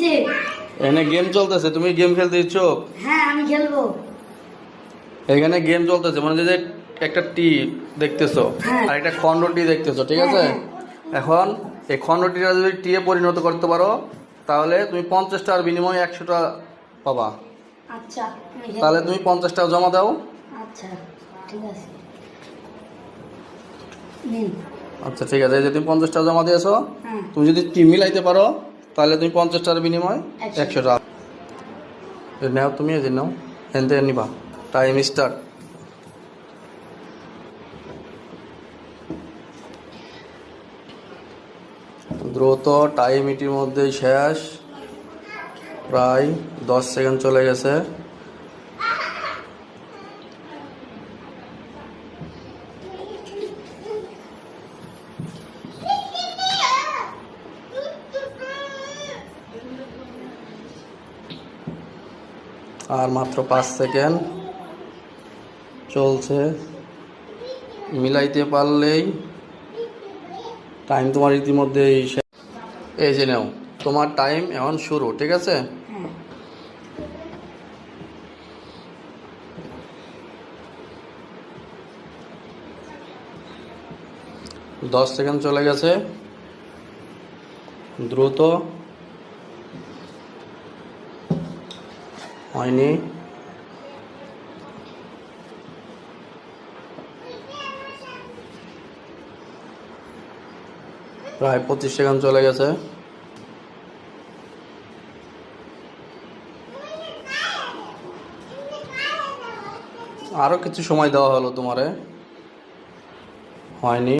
জি। এখানে গেম চলতেছে, তুমি গেম খেলতে ইচ্ছুক? হ্যাঁ আমি খেলবো। এখানে গেম চলতেছে, মানে যে একটা টি দেখতেছো হ্যাঁ। আর একটা খন্ড টি দেখতেছো, ঠিক হ্যাঁ, আছে? হ্যাঁ। এখন এই খন্ডটিটা যদি টি এ পরিণত করতে পারো তাহলে তুমি 50টার বিনিময়ে 100টা পাবা। আচ্ছা আমি খেলবো। তাহলে তুমি 50টা জমা দাও। আচ্ছা ঠিক আছে, নিন। আচ্ছা ঠিক আছে, এই যে তুমি 50টা জমা দিয়েছো। হ্যাঁ। তুমি যদি টি মিলাইতে পারো তাহলে তুমি 50টার বিনিময়ে 100টা নাও। তুমি এই যে নাও, এনতে নিবা। Time start. দ্রুত, টাইম ইটির মধ্যেই শেষ। প্রায় 10 সেকেন্ড চলে গেছে। আর মাত্র 5 সেকেন্ড চলছে। মিলাইতে পারলেই টাইম তোমার ইতিমধ্যেই শেষ। এই যে নাও, তোমার টাইম এখন শুরু, ঠিক আছে? হ্যাঁ। 10 সেকেন্ড চলে গেছে। দ্রুত, হয়নি। প্রায় 25 সেকেন্ড চলে গেছে। আরো কিছু সময় দেওয়া হলো তোমারে, হয়নি।